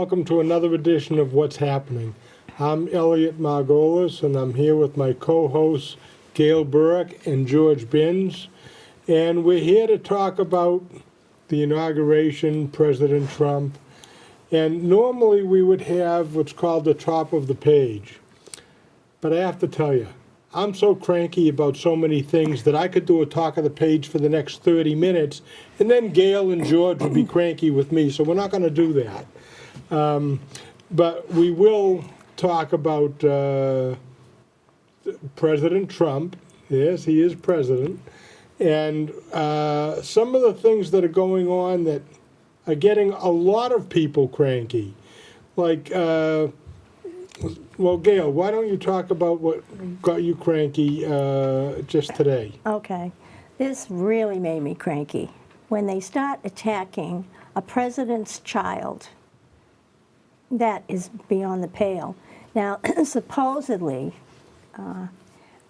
welcome to another edition of What's Happening. I'm Elliot Margolis, and I'm here with my co-hosts Gail Burke and George Binns, and we're here to talk about the inauguration, President Trump, and normally we would have what's called the top of the page. But I have to tell you, I'm so cranky about so many things that I could do a talk of the page for the next 30 minutes, and then Gail and George would be cranky with me, so we're not going to do that. But we will talk about President Trump. Yes, he is president. And some of the things that are going on that are getting a lot of people cranky. Like, well, Gail, why don't you talk about what got you cranky just today? Okay. This really made me cranky. When they start attacking a president's child, that is beyond the pale. Now, supposedly,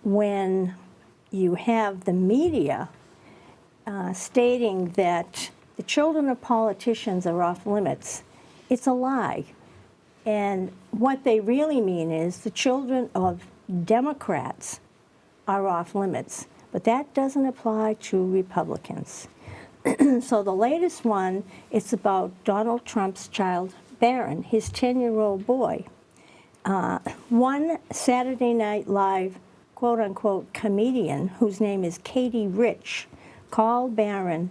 when you have the media stating that the children of politicians are off limits, it's a lie. And what they really mean is the children of Democrats are off limits, but that doesn't apply to Republicans. So the latest one, it's about Donald Trump's child, Barron, his 10-year-old boy. One Saturday Night Live, quote-unquote, comedian, whose name is Katie Rich, called Barron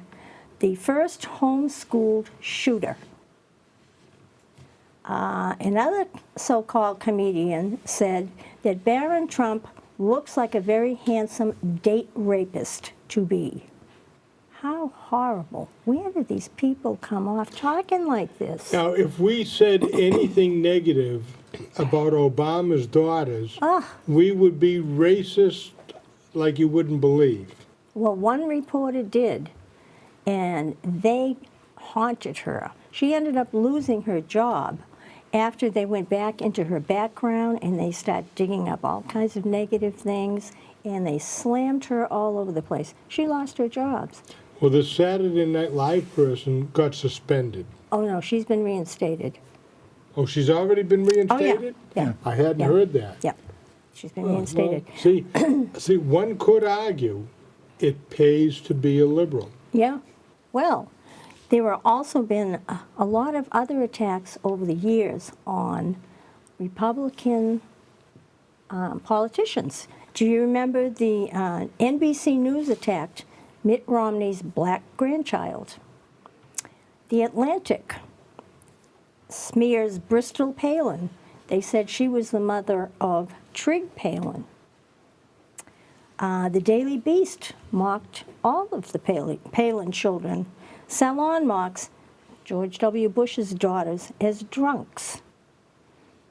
the first homeschooled shooter. Another so-called comedian said that Barron Trump looks like a very handsome date rapist to be. How horrible. Where did these people come off talking like this? Now, if we said anything negative about Obama's daughters, we would be racist like you wouldn't believe. Well, one reporter did, and they haunted her. She ended up losing her job after they went back into her background and they started digging up all kinds of negative things, and they slammed her all over the place. She lost her jobs. Well, the Saturday Night Live person got suspended. Oh, no, she's been reinstated. Oh, she's already been reinstated? Oh, yeah. I hadn't heard that. Yeah, she's been reinstated. Well, see, one could argue it pays to be a liberal. Yeah, well, there have also been a lot of other attacks over the years on Republican politicians. Do you remember the NBC News attacked Mitt Romney's black grandchild? The Atlantic smears Bristol Palin. They said she was the mother of Trig Palin. The Daily Beast mocked all of the Palin children. Salon mocks George W. Bush's daughters as drunks.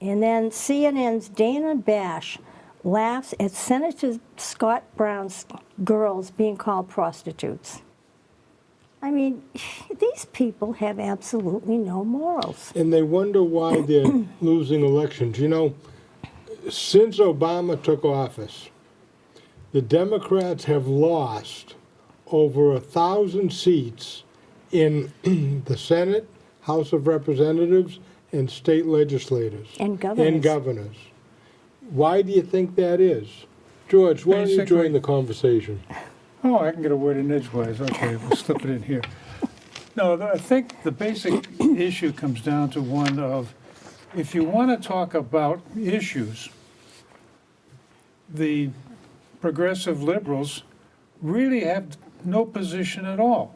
And then CNN's Dana Bash laughs at Senator Scott Brown's girls being called prostitutes. I mean, these people have absolutely no morals. And they wonder why they're losing elections. You know, since Obama took office, the Democrats have lost over 1,000 seats in the Senate, House of Representatives, and state legislators. And governors. Why do you think that is? George, why don't you join the conversation? Oh, I can get a word in edgewise. Okay, we'll slip it in here. No, I think the basic issue comes down to one of, if you want to talk about issues, the progressive liberals really have no position at all.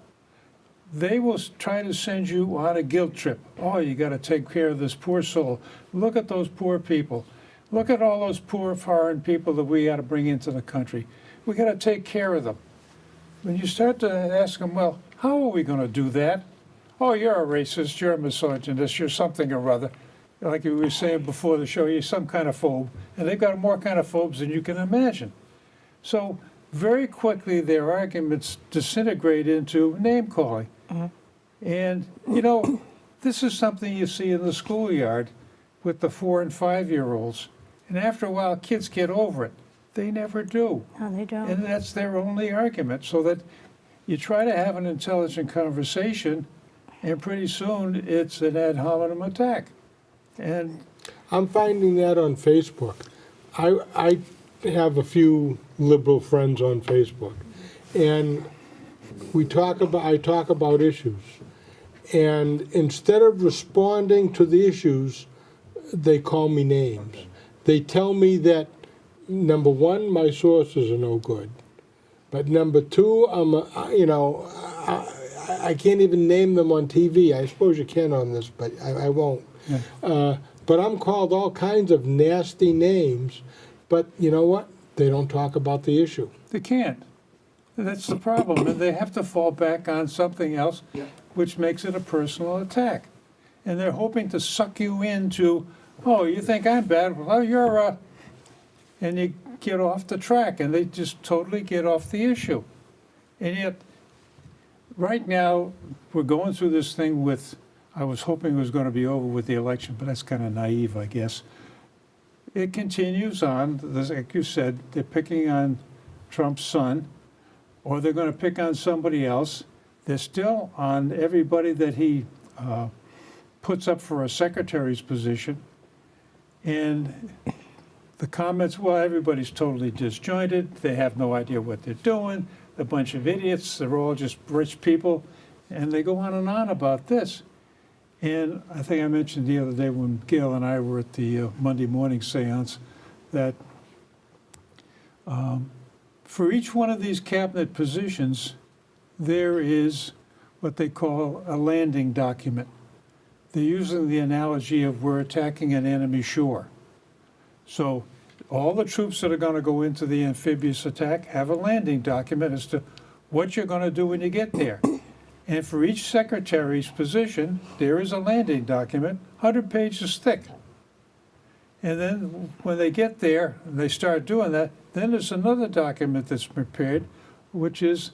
They will try to send you on a guilt trip. Oh, you got to take care of this poor soul. Look at those poor people. Look at all those poor foreign people that we got to bring into the country. We got to take care of them. When you start to ask them, well, how are we going to do that? Oh, you're a racist, you're a misogynist, you're something or other. Like we were saying before the show, you're some kind of phobe. And they've got more kind of phobes than you can imagine. So very quickly, their arguments disintegrate into name-calling. And, you know, this is something you see in the schoolyard with the 4- and 5-year-olds. And after a while, kids get over it. They never do. No, they don't. And that's their only argument. So that you try to have an intelligent conversation, and pretty soon it's an ad hominem attack. And I'm finding that on Facebook. I have a few liberal friends on Facebook, and I talk about issues. And instead of responding to the issues, they call me names. They tell me that, number one, my sources are no good. But number two, I can't even name them on TV. I suppose you can on this, but I won't. yeah. But I'm called all kinds of nasty names. But you know what? They don't talk about the issue. They can't. That's the problem. And they have to fall back on something else, which makes it a personal attack. And they're hoping to suck you into, oh, you think I'm bad? Well, you're a... And you get off the track, and they just totally get off the issue. And yet, right now, we're going through this thing with, I was hoping it was going to be over with the election, but that's kind of naive, I guess. It continues on, like you said, they're picking on Trump's son, or they're going to pick on somebody else. They're still on everybody that he puts up for a secretary's position. And the comments, well, everybody's totally disjointed. They have no idea what they're doing. They're a bunch of idiots. They're all just rich people. And they go on and on about this. And I think I mentioned the other day when Gail and I were at the Monday morning seance that for each one of these cabinet positions, there is what they call a landing document. They're using the analogy of we're attacking an enemy shore. So all the troops that are going to go into the amphibious attack have a landing document as to what you're going to do when you get there. And for each secretary's position, there is a landing document, 100 pages thick. And then when they get there, and they start doing that, then there's another document that's prepared, which is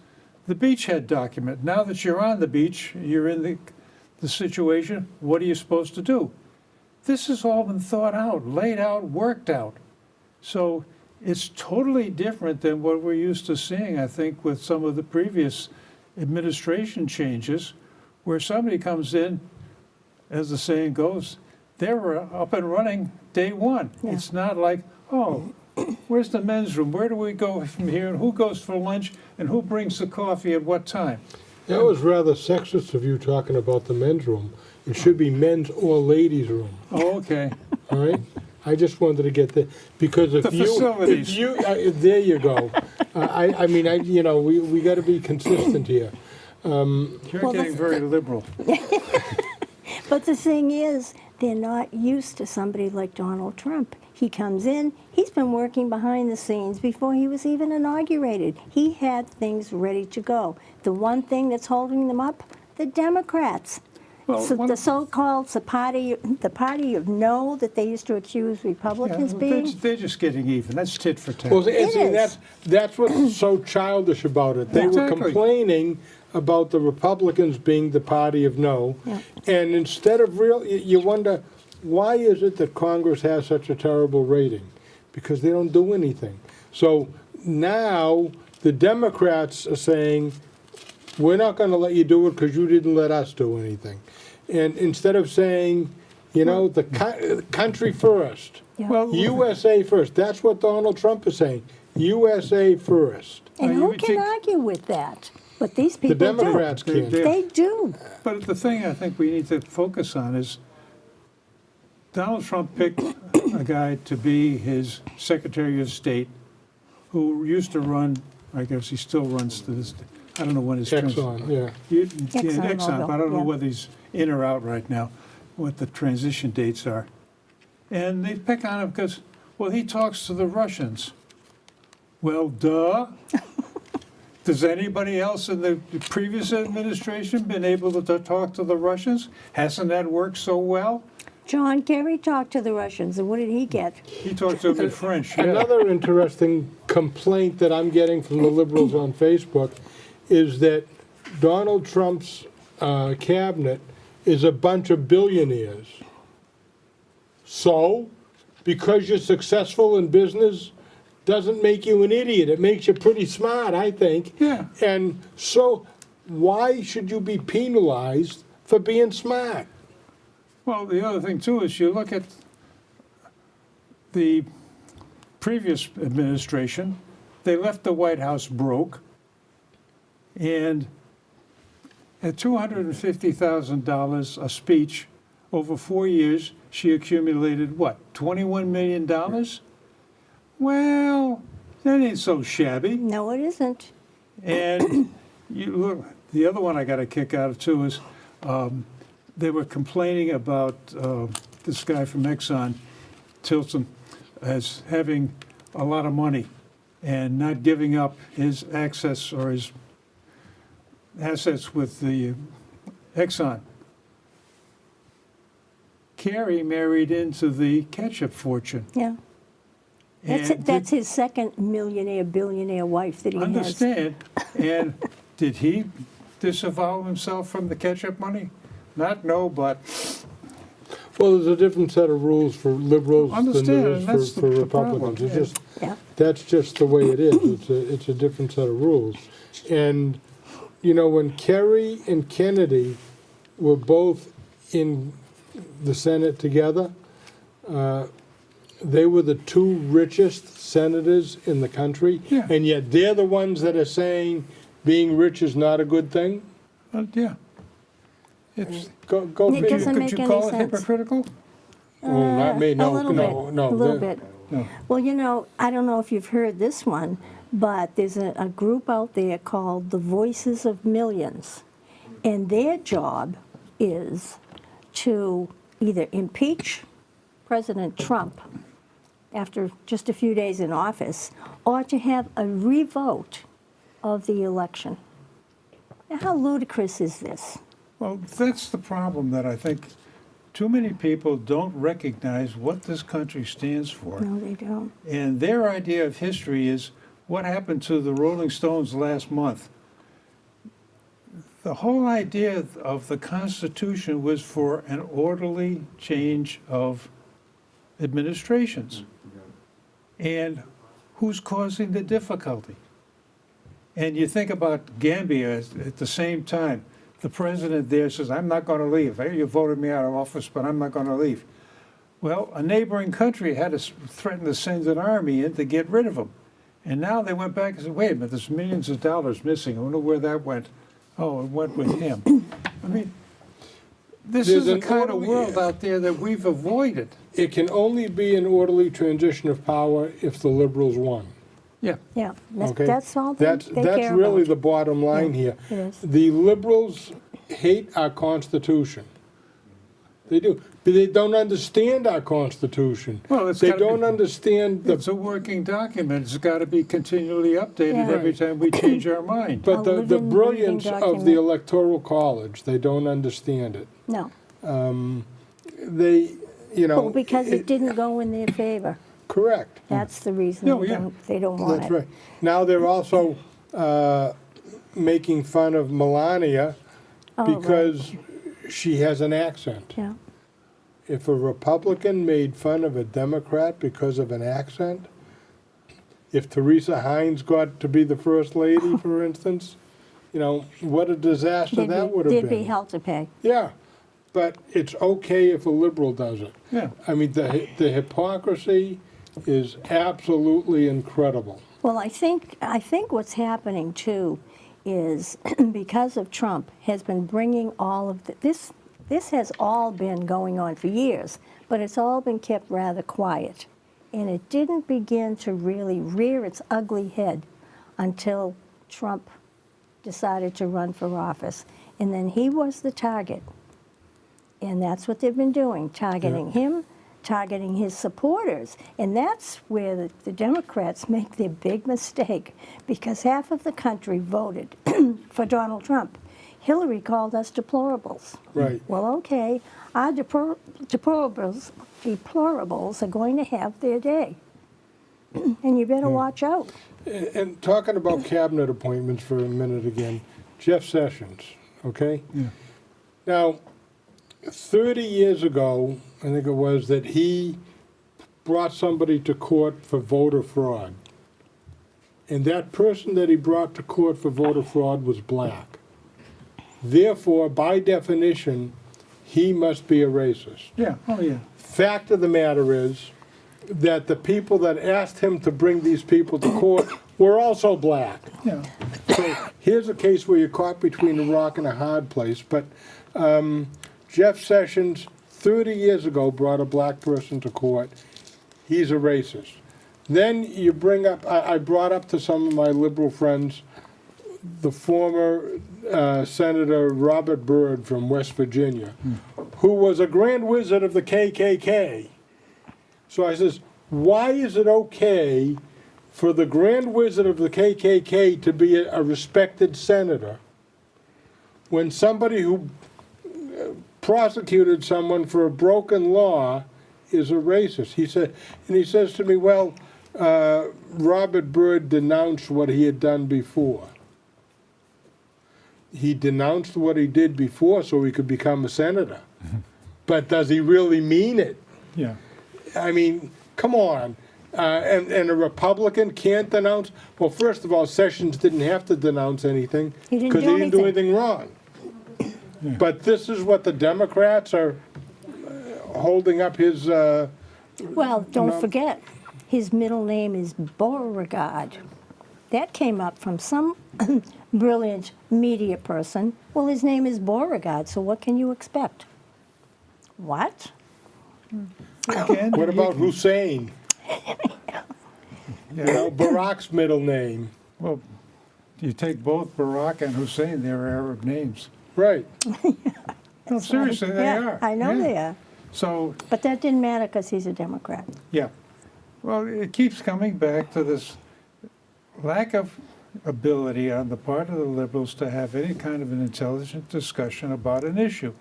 the beachhead document. Now that you're on the beach, you're in the situation, what are you supposed to do? This has all been thought out, laid out, worked out. So it's totally different than what we're used to seeing, I think, with some of the previous administration changes, where somebody comes in, as the saying goes, they were up and running day one. Yeah. It's not like, oh, where's the men's room? Where do we go from here? And who goes for lunch? And who brings the coffee at what time? That was rather sexist of you talking about the men's room. It should be men's or ladies' room. Oh, okay. All right? I just wanted to get the, because if The facilities. if you, there you go. We got to be consistent here. You're Well, getting very liberal. But the thing is, they're not used to somebody like Donald Trump. He comes in, he's been working behind the scenes before he was even inaugurated. He had things ready to go. The one thing that's holding them up, the Democrats. Well, So the so-called the party of no that they used to accuse Republicans being. They're just getting even. That's tit for tat. Well, It see, is. that's what's so childish about it. They were Exactly. complaining about the Republicans being the party of no, Yeah. and instead of you wonder, why is it that Congress has such a terrible rating? Because they don't do anything. So now the Democrats are saying, we're not going to let you do it because you didn't let us do anything. And instead of saying, the country first, Yeah. Well, USA first, that's what Donald Trump is saying, USA first. And you who would can think- argue with that? But these The people Democrats They can't. do. They do. But the thing I think we need to focus on is Donald Trump picked a guy to be his Secretary of State who used to run, I guess he still runs to this, I don't know when his term. Exxon, yeah. Exxon, but I don't know yeah. whether he's in or out right now, what the transition dates are. And they pick on him because, well, he talks to the Russians. Well, duh. Does anybody else in the previous administration been able to talk to the Russians? Hasn't that worked so well? John Kerry talked to the Russians, and what did he get? He talked to them in French. Yeah. Another interesting complaint that I'm getting from the liberals on Facebook is that Donald Trump's cabinet is a bunch of billionaires. So, because you're successful in business doesn't make you an idiot. It makes you pretty smart, I think. Yeah. And so, why should you be penalized for being smart? Well, the other thing too is you look at the previous administration, they left the White House broke, and at $250,000 a speech over 4 years, she accumulated what, $21 million? Well, that ain't so shabby. No, it isn't. And you look, the other one I got a kick out of too is they were complaining about this guy from Exxon, Tilson, as having a lot of money and not giving up his access or his assets with the Exxon. Kerry married into the ketchup fortune. Yeah. And That's his second millionaire, billionaire wife that he has. understand. And did he disavow himself from the ketchup money? Not no, but Well, there's a different set of rules for liberals than Understand, there and is that's for the Republicans. problem. It's just, Yeah. that's just the way it is. It's a different set of rules. And, you know, when Kerry and Kennedy were both in the Senate together, they were the two richest senators in the country. Yeah. And yet they're the ones that are saying being rich is not a good thing. yeah. It's, Go It figure. doesn't could make you any call it sense. hypocritical? Oh, not me, A no, little no, bit. no. A little they're- bit. No. Well, you know, I don't know if you've heard this one, but there's a group out there called the Voices of Millions. And their job is to either impeach President Trump after just a few days in office, or to have a revote of the election. Now, how ludicrous is this? Well, that's the problem that I think too many people don't recognize what this country stands for. No, they don't. And their idea of history is what happened to the Rolling Stones last month. The whole idea of the Constitution was for an orderly change of administrations. And who's causing the difficulty? And you think about Gambia at the same time. The president there says, I'm not going to leave. Hey, you voted me out of office, but I'm not going to leave. Well, a neighboring country had to threaten to send an army in to get rid of him. And now they went back and said, wait a minute, there's millions of dollars missing. I wonder where that went. Oh, it went with him. I mean, this There's is the an kind of orderly- world out there that we've avoided. It can only be an orderly transition of power if the liberals won. Yeah. Yeah, Okay? that's all they That's care really about. the bottom line here. it is. The liberals hate our Constitution. They do. But they don't understand our Constitution. Well, it's They gotta be- don't understand It's the, a working document. It's got to be continually updated Yeah. every time we change our mind. but A the living, brilliance breathing of the document. Electoral College, they don't understand it. No, They, you know. well, because it didn't go in their favor. Correct. That's the reason Oh, yeah. they don't want That's it. right. Now they're also making fun of Melania Oh, right. because she has an accent. Yeah, If a Republican made fun of a Democrat because of an accent, if Teresa Hines got to be the first lady, for instance, you know, what a disaster that would have there'd be been. hell to pay. Yeah, but it's okay if a liberal does it. Yeah. I mean, the hypocrisy is absolutely incredible. Well, I think what's happening too is because of Trump has been bringing all of this. This has all been going on for years, but it's all been kept rather quiet, and it didn't begin to really rear its ugly head until Trump decided to run for office, and then he was the target, and that's what they've been doing, targeting him, targeting his supporters. And that's where the Democrats make their big mistake, because half of the country voted for Donald Trump. Hillary called us deplorables. Right. Well, okay, our deplorables are going to have their day. And you better watch out. And talking about cabinet appointments for a minute again, Jeff Sessions, okay? Yeah. Now, 30 years ago, I think it was, that he brought somebody to court for voter fraud. And that person that he brought to court for voter fraud was black. Therefore, by definition, he must be a racist. Yeah, oh, yeah. Fact of the matter is that the people that asked him to bring these people to court were also black. Yeah. So here's a case where you're caught between a rock and a hard place. But Jeff Sessions, 30 years ago, brought a black person to court. He's a racist. Then you bring up, I brought up to some of my liberal friends the former Senator Robert Byrd from West Virginia, who was a grand wizard of the KKK. So I says, why is it okay for the grand wizard of the KKK to be a respected senator when somebody who prosecuted someone for a broken law is a racist? He said, and he says to me, well, Robert Byrd denounced what he had done before. He denounced what he did before so he could become a senator. But does he really mean it? Yeah. I mean, come on. And a Republican can't denounce? Well, first of all, Sessions didn't have to denounce anything He didn't because do he didn't do anything. anything wrong. But this is what the Democrats are holding up his... Well, don't No. forget, his middle name is Beauregard. That came up from some brilliant media person. Well, his name is Beauregard, so what can you expect? What? Again, What about Hussein? You know, Barack's middle name. Well, you take both Barack and Hussein, they're Arab names. Right. No, seriously, they Yeah, are. I know Yeah. they are. So, But that didn't matter because he's a Democrat. yeah. Well, it keeps coming back to this lack of ability on the part of the liberals to have any kind of an intelligent discussion about an issue.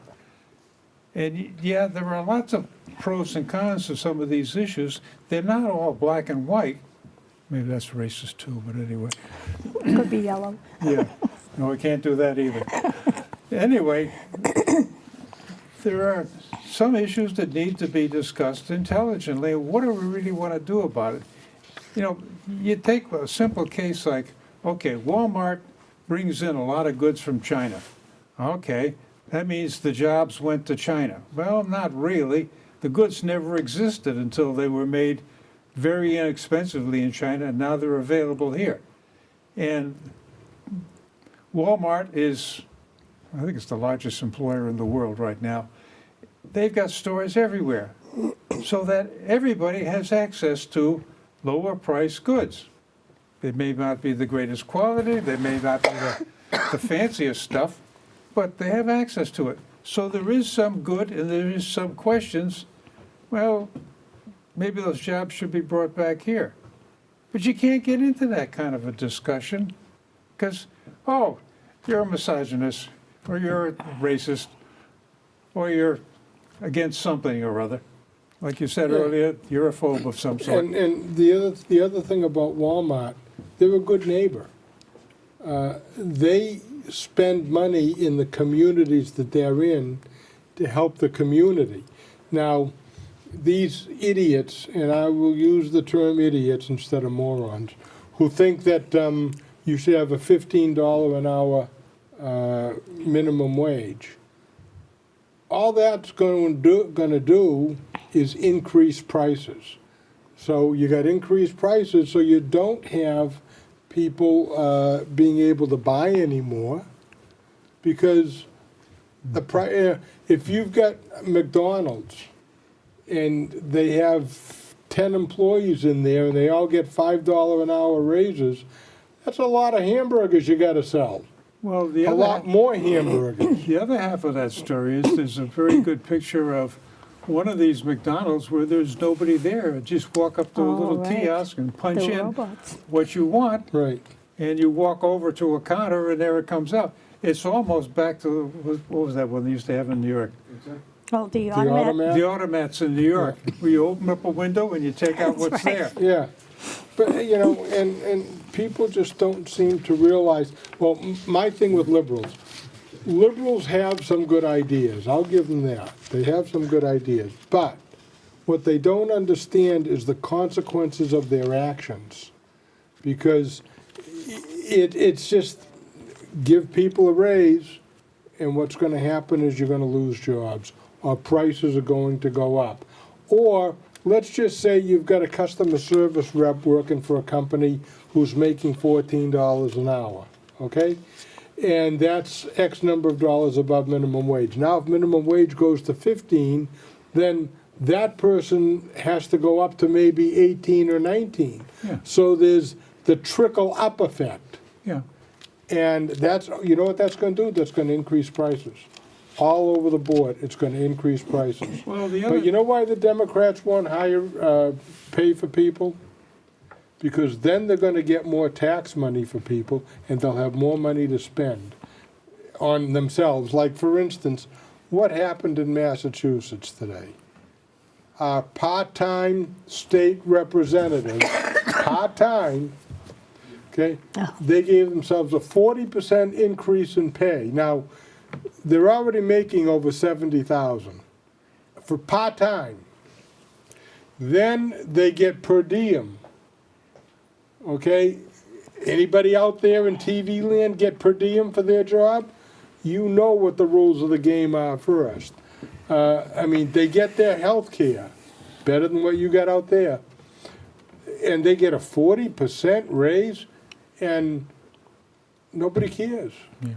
And yeah, there are lots of pros and cons to some of these issues. They're not all black and white. Maybe that's racist too, but anyway. Could be yellow. Yeah, no, we can't do that either. Anyway, there are some issues that need to be discussed intelligently. What do we really want to do about it? You know, you take a simple case like, okay, Walmart brings in a lot of goods from China. Okay, that means the jobs went to China. Well, not really. The goods never existed until they were made very inexpensively in China, and now they're available here. And Walmart is, I think it's the largest employer in the world right now. They've got stores everywhere so that everybody has access to lower priced goods. They may not be the greatest quality, they may not be the fanciest stuff, but they have access to it. So there is some good and there is some questions. Well, maybe those jobs should be brought back here. But you can't get into that kind of a discussion because, oh, you're a misogynist, or you're a racist, or you're against something or other. Like you said earlier, you're a phobe of some sort. And the other thing about Walmart, they're a good neighbor. They spend money in the communities that they're in to help the community. Now, these idiots, and I will use the term idiots instead of morons, who think that you should have a $15 an hour minimum wage. All that's going to do is increase prices. So you got increased prices, so you don't have people being able to buy anymore, because if you've got McDonald's and they have 10 employees in there and they all get $5 an hour raises, that's a lot of hamburgers you got to sell. Well, the A other lot more hamburgers. The other half of that story is there's a very good picture of one of these McDonald's where there's nobody there. Just walk up to a Oh, little right. kiosk and punch The in robots. what you want, Right. and you walk over to a counter and there it comes out. It's almost back to, what was that one they used to have in New York? Oh, the The automatic. automat? The automats in New York, where you open up a window and you take out what's right. there. Yeah. But, you know, and people just don't seem to realize, well, my thing with liberals have some good ideas. I'll give them that. They have some good ideas. But what they don't understand is the consequences of their actions. Because it's just give people a raise, and what's going to happen is you're going to lose jobs. or prices are going to go up. Or let's just say you've got a customer service rep working for a company who's making $14 an hour, okay? And that's X number of dollars above minimum wage. Now, if minimum wage goes to 15, then that person has to go up to maybe 18 or 19. Yeah. So there's the trickle up effect. Yeah. And that's, you know what that's going to do? That's going to increase prices. All over the board, it's going to increase prices. Well, the other. But you know why the Democrats want higher pay for people? Because then they're going to get more tax money for people, and they'll have more money to spend on themselves. Like, for instance, what happened in Massachusetts today? Our part-time state representative, part-time, okay, they gave themselves a 40% increase in pay. Now, they're already making over 70,000 for part-time. Then they get per diem. Okay, anybody out there in TV land get per diem for their job? You know what the rules of the game are first. I mean, they get their health care, better than what you got out there. And they get a 40% raise, and nobody cares. Yeah.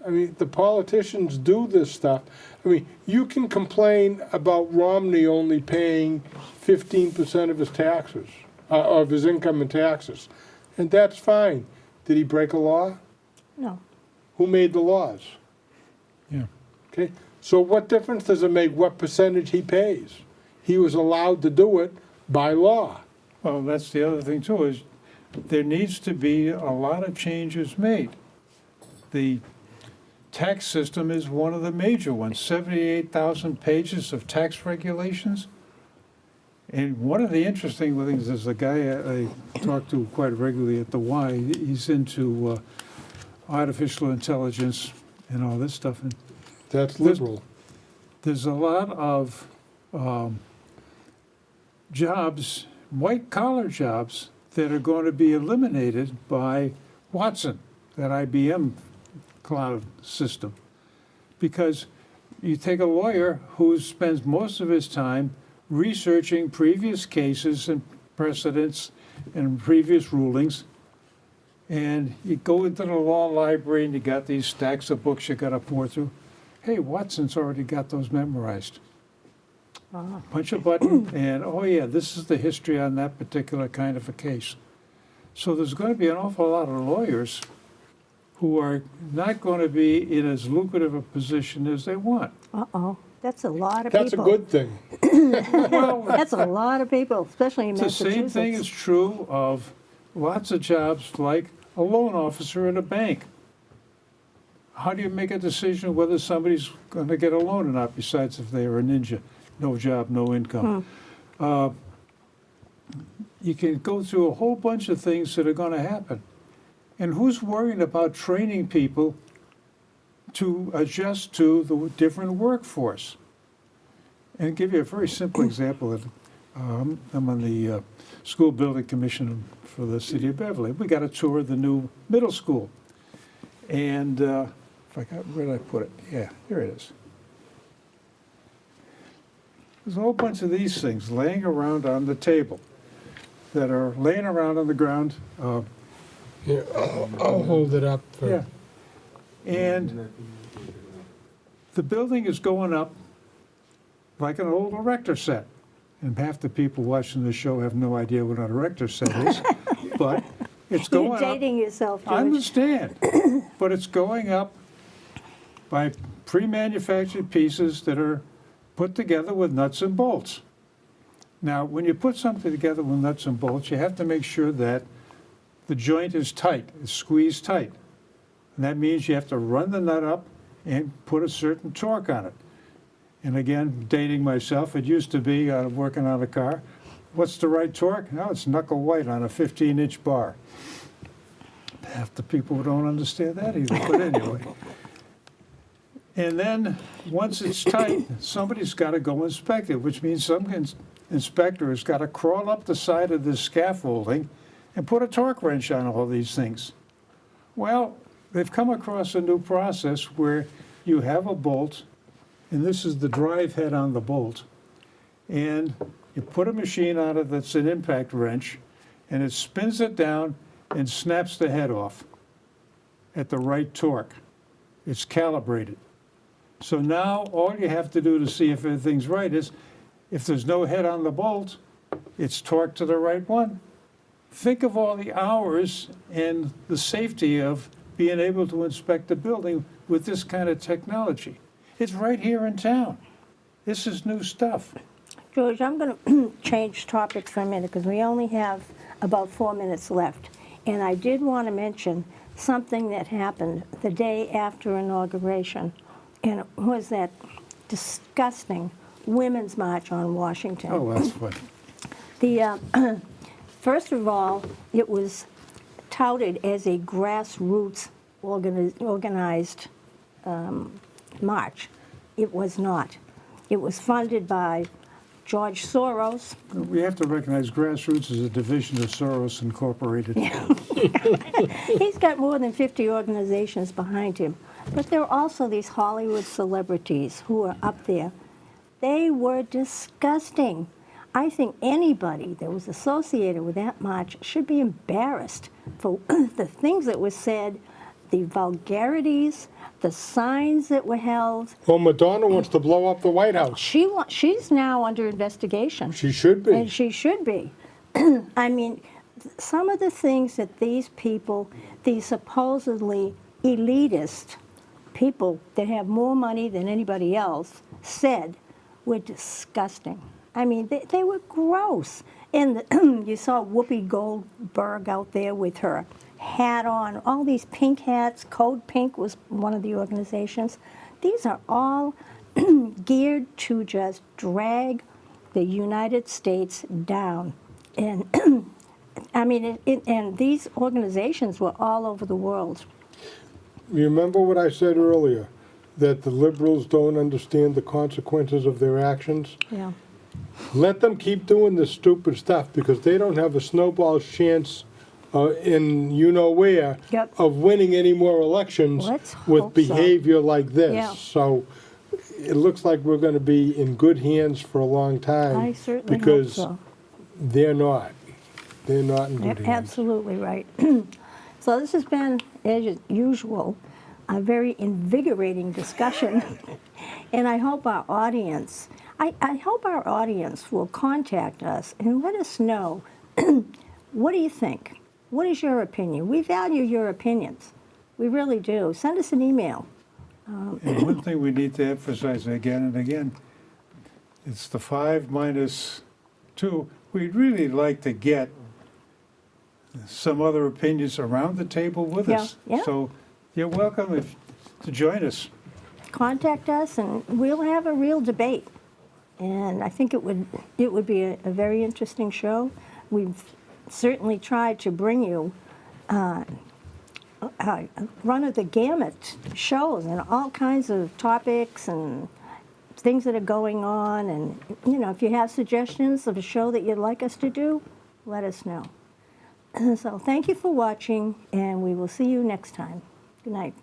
I mean, the politicians do this stuff. I mean, you can complain about Romney only paying 15% of his taxes, of his income in taxes, and that's fine. Did he break a law? No. Who made the laws? Yeah. Okay, so what difference does it make what percentage he pays? He was allowed to do it by law. Well, that's the other thing too, is there needs to be a lot of changes made. The tax system is one of the major ones, 78,000 pages of tax regulations. And one of the interesting things is a guy I talk to quite regularly at the Y, he's into artificial intelligence and all this stuff. And That's liberal. there's a lot of jobs, white-collar jobs, that are going to be eliminated by Watson, that IBM cloud system. Because you take a lawyer who spends most of his time researching previous cases and precedents and previous rulings, and you go into the law library and you got these stacks of books you got to pour through. Hey, Watson's already got those memorized. Punch a button, and oh yeah, this is the history on that particular kind of a case. So there's going to be an awful lot of lawyers who are not going to be in as lucrative a position as they want. Uh-oh. That's a lot of That's a people. good thing. That's a lot of people, especially in The Massachusetts. same thing is true of lots of jobs like a loan officer at a bank. How do you make a decision whether somebody's going to get a loan or not, besides if they are a ninja? No job, no income. You can go through a whole bunch of things that are going to happen. And who's worrying about training people to adjust to the different workforce? And give you a very simple example. I'm on the school building commission for the city of Beverly. We got a tour of the new middle school. And if I got, where did I put it? Yeah, here it is. There's a whole bunch of these things laying around on the table that are laying around on the ground. Yeah, I'll hold it up. For, Yeah. And the building is going up like an old erector set. And half the people watching the show have no idea what an erector set is. But it's going You're up. dating yourself, I George. understand. But it's going up by pre-manufactured pieces that are put together with nuts and bolts. Now, when you put something together with nuts and bolts, you have to make sure that the joint is tight, it's squeezed tight. And that means you have to run the nut up and put a certain torque on it. And again, dating myself, it used to be working on a car. What's the right torque? No, it's knuckle white on a 15-inch bar. Half the people don't understand that either, but anyway. And then, once it's tight, somebody's got to go inspect it, which means some inspector has got to crawl up the side of this scaffolding and put a torque wrench on all these things. Well, they've come across a new process where you have a bolt and this is the drive head on the bolt. And you put a machine on it that's an impact wrench, and it spins it down and snaps the head off at the right torque. It's calibrated. So now all you have to do to see if everything's right is, if there's no head on the bolt, it's torqued to the right one. Think of all the hours and the safety of being able to inspect a building with this kind of technology. It's right here in town. This is new stuff. George, I'm going to change topics for a minute because we only have about 4 minutes left. And I did want to mention something that happened the day after inauguration, and it was that disgusting Women's March on Washington. Oh, that's funny. The first of all, it was touted as a grassroots organized march. It was not. It was funded by George Soros. We have to recognize grassroots is a division of Soros Incorporated. He's got more than 50 organizations behind him. But there are also these Hollywood celebrities who are up there. They were disgusting. I think anybody that was associated with that march should be embarrassed for the things that were said, the vulgarities, the signs that were held. Well, Madonna wants to blow up the White House. She's now under investigation. She should be. And she should be. I mean, some of the things that these people, these supposedly elitist people that have more money than anybody else, said were disgusting. I mean, they were gross. And you saw Whoopi Goldberg out there with her hat on, all these pink hats. Code Pink was one of the organizations. These are all geared to just drag the United States down. And I mean, and these organizations were all over the world. You remember what I said earlier, that the liberals don't understand the consequences of their actions? Yeah. Let them keep doing this stupid stuff because they don't have a snowball's chance in you-know-where Yep. of winning any more elections Let's with hope so. behavior like this. Yeah. So it looks like we're going to be in good hands for a long time. I certainly because hope so. they're not. They're not in good hands. Absolutely right. So this has been, as usual, a very invigorating discussion. And I hope our audience, I hope our audience will contact us and let us know, what do you think? What is your opinion? We value your opinions. We really do. Send us an email. And one thing we need to emphasize again and again, it's the 5 minus 2. We'd really like to get some other opinions around the table with us. Yeah. So you're welcome to join us. Contact us and we'll have a real debate. And I think it would be a very interesting show. We've certainly tried to bring you run of the gamut shows and all kinds of topics and things that are going on. And, you know, if you have suggestions of a show that you'd like us to do, let us know. So thank you for watching, and we will see you next time. Good night.